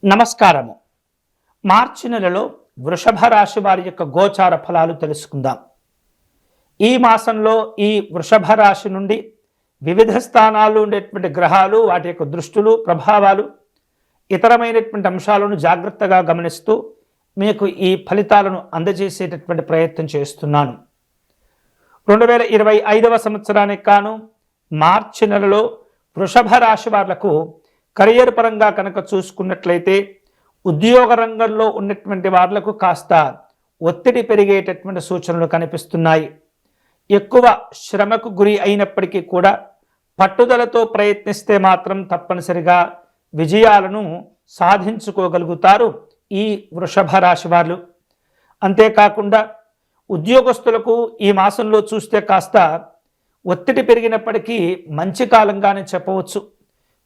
నమస్కారము. మార్చి నెలలో వృషభ రాశి వారి యొక్క గోచార ఫలాలు తెలుసుకుందాం. ఈ మాసంలో ఈ వృషభ రాశి నుండి వివిధ స్థానాల్లో ఉండేటువంటి గ్రహాలు, వాటి యొక్క దృష్టులు, ప్రభావాలు, ఇతరమైనటువంటి అంశాలను జాగ్రత్తగా గమనిస్తూ మీకు ఈ ఫలితాలను అందజేసేటటువంటి ప్రయత్నం చేస్తున్నాను. 2025వ సంవత్సరానికి కాను మార్చి నెలలో వృషభ రాశి వాళ్లకు కెరియర్ పరంగా కనుక చూసుకున్నట్లయితే ఉద్యోగ రంగంలో ఉన్నటువంటి వాళ్లకు కాస్త ఒత్తిడి పెరిగేటటువంటి సూచనలు కనిపిస్తున్నాయి. ఎక్కువ శ్రమకు గురి అయినప్పటికీ కూడా పట్టుదలతో ప్రయత్నిస్తే మాత్రం తప్పనిసరిగా విజయాలను సాధించుకోగలుగుతారు ఈ వృషభ రాశి వారు. అంతేకాకుండా ఉద్యోగస్తులకు ఈ మాసంలో చూస్తే కాస్త ఒత్తిడి పెరిగినప్పటికీ మంచి కాలంగానే చెప్పవచ్చు.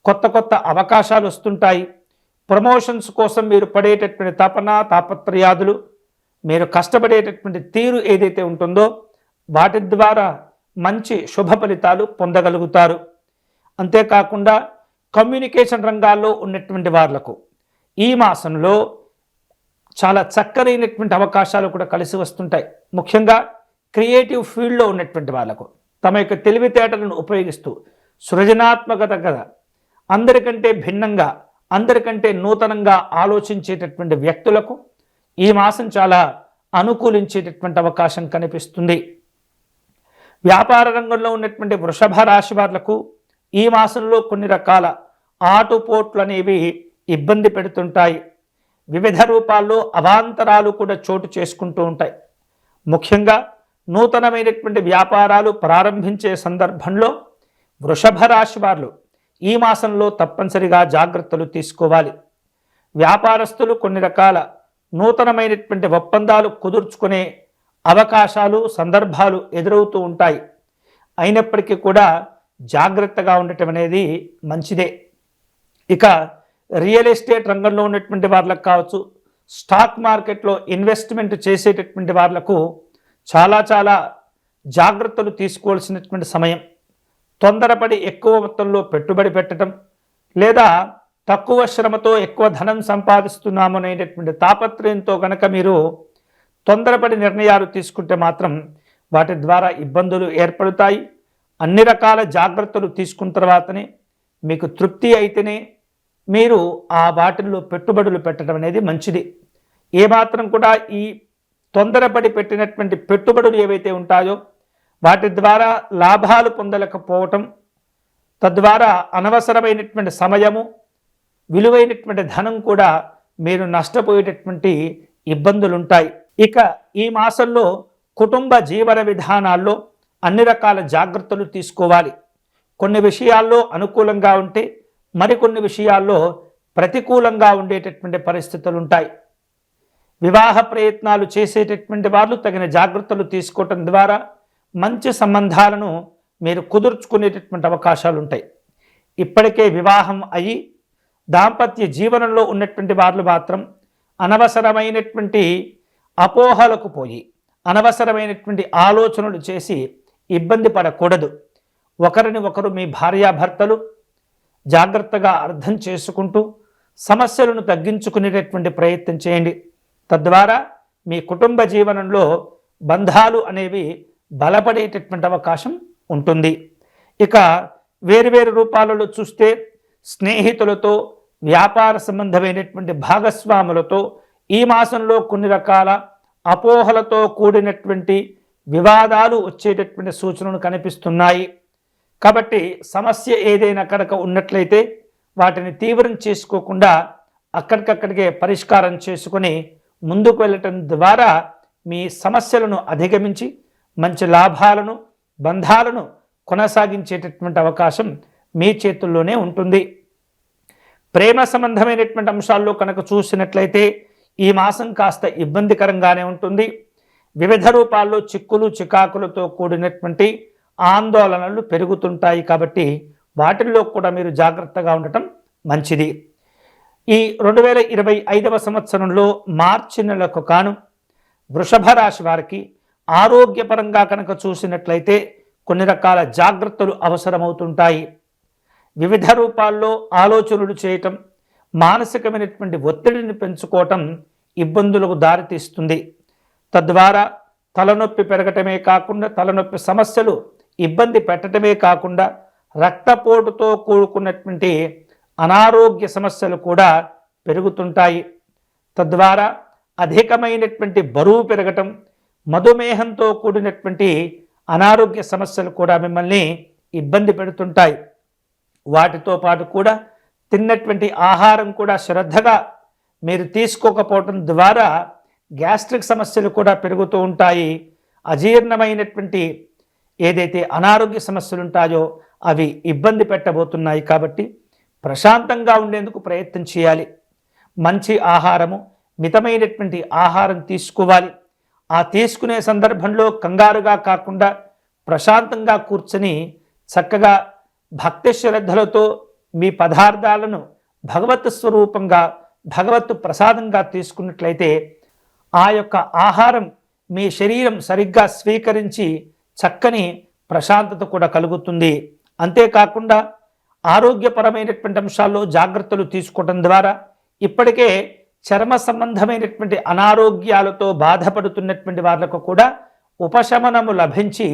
కొత్త కొత్త అవకాశాలు వస్తుంటాయి. ప్రమోషన్స్ కోసం మీరు పడేటటువంటి తాపత్రయాదులు, మీరు కష్టపడేటటువంటి తీరు ఏదైతే ఉంటుందో వాటి ద్వారా మంచి శుభ ఫలితాలు పొందగలుగుతారు. అంతేకాకుండా కమ్యూనికేషన్ రంగాల్లో ఉన్నటువంటి వాళ్లకు ఈ మాసంలో చాలా చక్కనైనటువంటి అవకాశాలు కూడా కలిసి వస్తుంటాయి. ముఖ్యంగా క్రియేటివ్ ఫీల్డ్లో ఉన్నటువంటి వాళ్లకు తమ యొక్క తెలివితేటలను ఉపయోగిస్తూ సృజనాత్మకత అందరికంటే భిన్నంగా, అందరికంటే నూతనంగా ఆలోచించేటటువంటి వ్యక్తులకు ఈ మాసం చాలా అనుకూలించేటటువంటి అవకాశం కనిపిస్తుంది. వ్యాపార రంగంలో ఉన్నటువంటి వృషభ రాశి వాళ్లకు ఈ మాసంలో కొన్ని రకాల ఆటుపోట్లు అనేవి ఇబ్బంది పెడుతుంటాయి. వివిధ రూపాల్లో అవాంతరాలు కూడా చోటు చేసుకుంటూ ఉంటాయి. ముఖ్యంగా నూతనమైనటువంటి వ్యాపారాలు ప్రారంభించే సందర్భంలో వృషభ రాశి వారు ఈ మాసంలో తప్పనిసరిగా జాగ్రత్తలు తీసుకోవాలి. వ్యాపారస్తులు కొన్ని రకాల నూతనమైనటువంటి ఒప్పందాలు కుదుర్చుకునే అవకాశాలు, సందర్భాలు ఎదురవుతూ ఉంటాయి. అయినప్పటికీ కూడా జాగ్రత్తగా ఉండటం అనేది మంచిదే. ఇక రియల్ ఎస్టేట్ రంగంలో ఉన్నటువంటి వాళ్ళకు కావచ్చు, స్టాక్ మార్కెట్లో ఇన్వెస్ట్మెంట్ చేసేటటువంటి వాళ్లకు చాలా జాగ్రత్తలు తీసుకోవాల్సినటువంటి సమయం. తొందరపడి ఎక్కువ మొత్తంలో పెట్టుబడి పెట్టడం, లేదా తక్కువ శ్రమతో ఎక్కువ ధనం సంపాదిస్తున్నాము అనేటటువంటి తాపత్రయంతో కనుక మీరు తొందరపడి నిర్ణయాలు తీసుకుంటే మాత్రం వాటి ద్వారా ఇబ్బందులు ఏర్పడతాయి. అన్ని రకాల జాగ్రత్తలు తీసుకున్న తర్వాతనే మీకు తృప్తి అయితేనే మీరు ఆ వాటిల్లో పెట్టుబడులు పెట్టడం అనేది మంచిది. ఏమాత్రం కూడా ఈ తొందరపడి పెట్టినటువంటి పెట్టుబడులు ఏవైతే ఉంటాయో వాటి ద్వారా లాభాలు పొందలేకపోవటం, తద్వారా అనవసరమైనటువంటి సమయము, విలువైనటువంటి ధనం కూడా మీరు నష్టపోయేటటువంటి ఇబ్బందులు ఉంటాయి. ఇక ఈ మాసంలో కుటుంబ జీవన విధానాల్లో అన్ని రకాల జాగ్రత్తలు తీసుకోవాలి. కొన్ని విషయాల్లో అనుకూలంగా ఉంటే మరికొన్ని విషయాల్లో ప్రతికూలంగా ఉండేటటువంటి పరిస్థితులు ఉంటాయి. వివాహ ప్రయత్నాలు చేసేటటువంటి వాళ్ళు తగిన జాగ్రత్తలు తీసుకోవటం ద్వారా మంచి సంబంధాలను మీరు కుదుర్చుకునేటటువంటి అవకాశాలు ఉంటాయి. ఇప్పటికే వివాహం అయ్యి దాంపత్య జీవనంలో ఉన్నటువంటి వాళ్ళు మాత్రం అనవసరమైనటువంటి అపోహలకు పోయి అనవసరమైనటువంటి ఆలోచనలు చేసి ఇబ్బంది పడకూడదు. ఒకరిని ఒకరు మీ భార్యాభర్తలు జాగ్రత్తగా అర్థం చేసుకుంటూ సమస్యలను తగ్గించుకునేటటువంటి ప్రయత్నం చేయండి. తద్వారా మీ కుటుంబ జీవనంలో బంధాలు అనేవి బలపడేటటువంటి అవకాశం ఉంటుంది. ఇక వేరువేరు రూపాలలో చూస్తే స్నేహితులతో, వ్యాపార సంబంధమైనటువంటి భాగస్వాములతో ఈ మాసంలో కొన్ని రకాల అపోహలతో కూడినటువంటి వివాదాలు వచ్చేటటువంటి సూచనలు కనిపిస్తున్నాయి. కాబట్టి సమస్య ఏదైనా కనుక ఉన్నట్లయితే వాటిని తీవ్రం చేసుకోకుండా అక్కడికక్కడికే పరిష్కారం చేసుకొని ముందుకు వెళ్ళటం ద్వారా మీ సమస్యలను అధిగమించి మంచి లాభాలను, బంధాలను కొనసాగించేటటువంటి అవకాశం మీ చేతుల్లోనే ఉంటుంది. ప్రేమ సంబంధమైనటువంటి అంశాల్లో కనుక చూసినట్లయితే ఈ మాసం కాస్త ఇబ్బందికరంగానే ఉంటుంది. వివిధ రూపాల్లో చిక్కులు, చికాకులతో కూడినటువంటి ఆందోళనలు పెరుగుతుంటాయి. కాబట్టి వాటిల్లో కూడా మీరు జాగ్రత్తగా ఉండటం మంచిది. ఈ 2025వ సంవత్సరంలో మార్చి నెలకు కాను వృషభ రాశి వారికి ఆరోగ్యపరంగా కనుక చూసినట్లయితే కొన్ని రకాల జాగ్రత్తలు అవసరమవుతుంటాయి. వివిధ రూపాల్లో ఆలోచనలు చేయటం, మానసికమైనటువంటి ఒత్తిడిని పెంచుకోవటం ఇబ్బందులకు దారితీస్తుంది. తద్వారా తలనొప్పి పెరగటమే కాకుండా, తలనొప్పి సమస్యలు ఇబ్బంది పెట్టడమే కాకుండా రక్తపోటుతో కూడుకున్నటువంటి అనారోగ్య సమస్యలు కూడా పెరుగుతుంటాయి. తద్వారా అధికమైనటువంటి బరువు పెరగటం, మధుమేహంతో కూడినటువంటి అనారోగ్య సమస్యలు కూడా మిమ్మల్ని ఇబ్బంది పెడుతుంటాయి. వాటితో పాటు కూడా తిన్నటువంటి ఆహారం కూడా శ్రద్ధగా మీరు తీసుకోకపోవటం ద్వారా గ్యాస్ట్రిక్ సమస్యలు కూడా పెరుగుతూ ఉంటాయి. అజీర్ణమైనటువంటి ఏదైతే అనారోగ్య సమస్యలు ఉంటాయో అవి ఇబ్బంది పెట్టబోతున్నాయి. కాబట్టి ప్రశాంతంగా ఉండేందుకు ప్రయత్నం చేయాలి. మంచి ఆహారము, మితమైనటువంటి ఆహారం తీసుకోవాలి. ఆ తీసుకునే సందర్భంలో కంగారుగా కాకుండా ప్రశాంతంగా కూర్చొని చక్కగా భక్తి శ్రద్ధలతో మీ పదార్థాలను భగవత్ స్వరూపంగా, భగవత్ ప్రసాదంగా తీసుకున్నట్లయితే ఆ యొక్క ఆహారం మీ శరీరం సరిగ్గా స్వీకరించి చక్కని ప్రశాంతత కూడా కలుగుతుంది. అంతేకాకుండా ఆరోగ్యపరమైనటువంటి అంశాల్లో జాగ్రత్తలు తీసుకోవడం ద్వారా ఇప్పటికే చర్మ సంబంధమైనటువంటి అనారోగ్యాలతో బాధపడుతున్నటువంటి వాళ్ళకు కూడా ఉపశమనము లభించి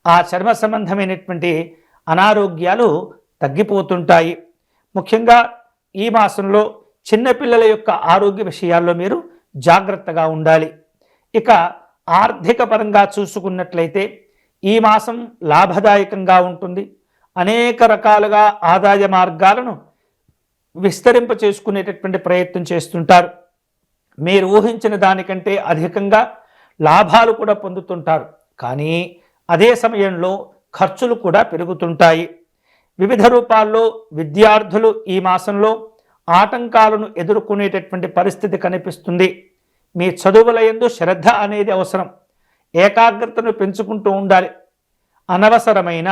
ఆ చర్మ సంబంధమైనటువంటి అనారోగ్యాలు తగ్గిపోతుంటాయి. ముఖ్యంగా ఈ మాసంలో చిన్నపిల్లల యొక్క ఆరోగ్య విషయాల్లో మీరు జాగ్రత్తగా ఉండాలి. ఇక ఆర్థిక పరంగా చూసుకున్నట్లయితే ఈ మాసం లాభదాయకంగా ఉంటుంది. అనేక రకాలుగా ఆదాయ మార్గాలను విస్తరింప చేసుకునేటటువంటి ప్రయత్నం చేస్తుంటారు. మీరు ఊహించిన దానికంటే అధికంగా లాభాలు కూడా పొందుతుంటారు. కానీ అదే సమయంలో ఖర్చులు కూడా పెరుగుతుంటాయి. వివిధ రూపాల్లో విద్యార్థులు ఈ మాసంలో ఆటంకాలను ఎదుర్కొనేటటువంటి పరిస్థితి కనిపిస్తుంది. మీ చదువుల యందు శ్రద్ధ అనేది అవసరం. ఏకాగ్రతను పెంచుకుంటూ ఉండాలి. అనవసరమైన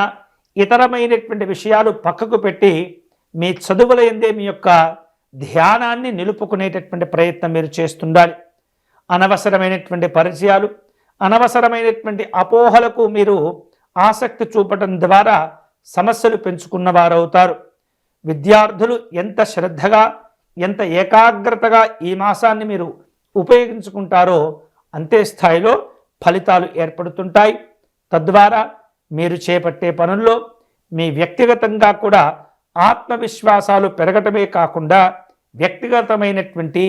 ఇతరమైనటువంటి విషయాలు పక్కకు పెట్టి మీ చదువుల యందే మీ యొక్క ధ్యానాన్ని నిలుపుకునేటటువంటి ప్రయత్నం మీరు చేస్తుండాలి. అనవసరమైనటువంటి పరిచయాలు, అనవసరమైనటువంటి అపోహలకు మీరు ఆసక్తి చూపటం ద్వారా సమస్యలు పెంచుకున్నవారవుతారు. విద్యార్థులు ఎంత శ్రద్ధగా, ఎంత ఏకాగ్రతగా ఈ మాసాన్ని మీరు ఉపయోగించుకుంటారో అంతే స్థాయిలో ఫలితాలు ఏర్పడుతుంటాయి. తద్వారా మీరు చేపట్టే పనుల్లో మీ వ్యక్తిగతంగా కూడా ఆత్మవిశ్వాసాలు పెరగటమే కాకుండా వ్యక్తిగతమైనటువంటి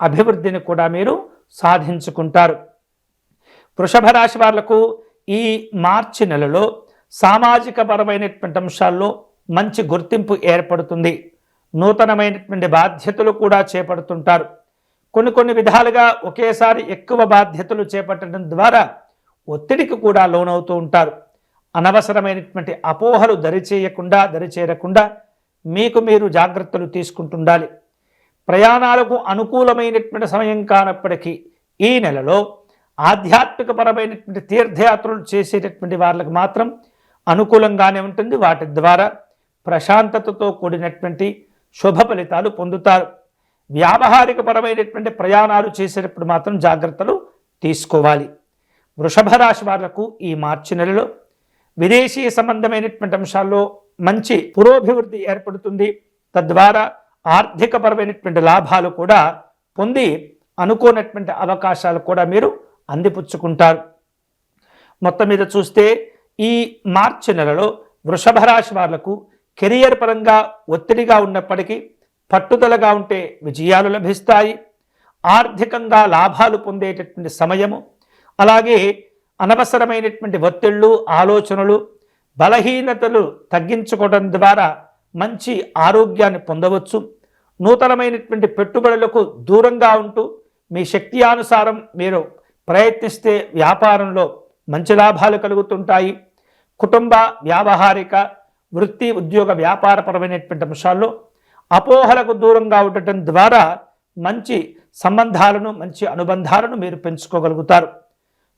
అభివృద్ధిని కూడా మీరు సాధించుకుంటారు. వృషభ రాశి వాళ్లకు ఈ మార్చి నెలలో సామాజిక పరమైనటువంటి అంశాల్లో మంచి గుర్తింపు ఏర్పడుతుంది. నూతనమైనటువంటి బాధ్యతలు కూడా చేపడుతుంటారు. కొన్ని విధాలుగా ఒకేసారి ఎక్కువ బాధ్యతలు చేపట్టడం ద్వారా ఒత్తిడికి కూడా లోనవుతూ ఉంటారు. అనవసరమైనటువంటి అపోహలు దరిచేరకుండా మీకు మీరు జాగ్రత్తలు తీసుకుంటుండాలి. ప్రయాణాలకు అనుకూలమైనటువంటి సమయం కానప్పటికీ ఈ నెలలో ఆధ్యాత్మికపరమైనటువంటి తీర్థయాత్రలు చేసేటటువంటి వాళ్ళకు మాత్రం అనుకూలంగానే ఉంటుంది. వాటి ద్వారా ప్రశాంతతతో కూడినటువంటి శుభ ఫలితాలు పొందుతారు. వ్యావహారిక పరమైనటువంటి ప్రయాణాలు చేసేటప్పుడు మాత్రం జాగ్రత్తలు తీసుకోవాలి. వృషభ రాశి వాళ్లకు ఈ మార్చి నెలలో విదేశీ సంబంధమైనటువంటి అంశాల్లో మంచి పురోభివృద్ధి ఏర్పడుతుంది. తద్వారా ఆర్థిక పరమైనటువంటి లాభాలు కూడా పొంది అనుకోనటువంటి అవకాశాలు కూడా మీరు అందిపుచ్చుకుంటారు. మొత్తం మీద చూస్తే ఈ మార్చి నెలలో వృషభ రాశి వాళ్లకు కెరియర్ పరంగా ఒత్తిడిగా ఉన్నప్పటికీ పట్టుదలగా ఉంటే విజయాలు లభిస్తాయి. ఆర్థికంగా లాభాలు పొందేటటువంటి సమయము, అలాగే అనవసరమైనటువంటి ఒత్తిళ్ళు, ఆలోచనలు, బలహీనతలు తగ్గించుకోవడం ద్వారా మంచి ఆరోగ్యాన్ని పొందవచ్చు. నూతనమైనటువంటి పెట్టుబడులకు దూరంగా ఉంటూ మీ శక్తి అనుసారం మీరు ప్రయత్నిస్తే వ్యాపారంలో మంచి లాభాలు కలుగుతుంటాయి. కుటుంబ, వ్యావహారిక, వృత్తి, ఉద్యోగ, వ్యాపారపరమైనటువంటి అంశాల్లో అపోహలకు దూరంగా ఉండటం ద్వారా మంచి సంబంధాలను, మంచి అనుబంధాలను మీరు పెంచుకోగలుగుతారు.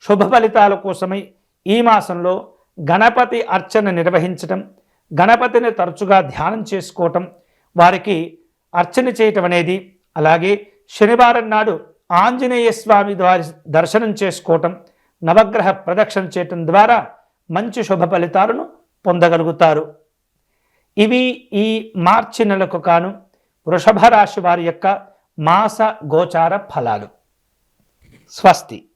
శుభ ఫలితాల కోసమై ఈ మాసంలో గణపతి అర్చన నిర్వహించటం, గణపతిని తరచుగా ధ్యానం చేసుకోవటం, వారికి అర్చన చేయటం అనేది, అలాగే శనివారం నాడు ఆంజనేయ స్వామి వారి దర్శనం చేసుకోవటం, నవగ్రహ ప్రదక్షిణ చేయటం ద్వారా మంచి శుభ ఫలితాలను పొందగలుగుతారు. ఇవి ఈ మార్చి నెలకు కాను వృషభ రాశి వారి యొక్క మాస గోచార ఫలాలు. స్వస్తి.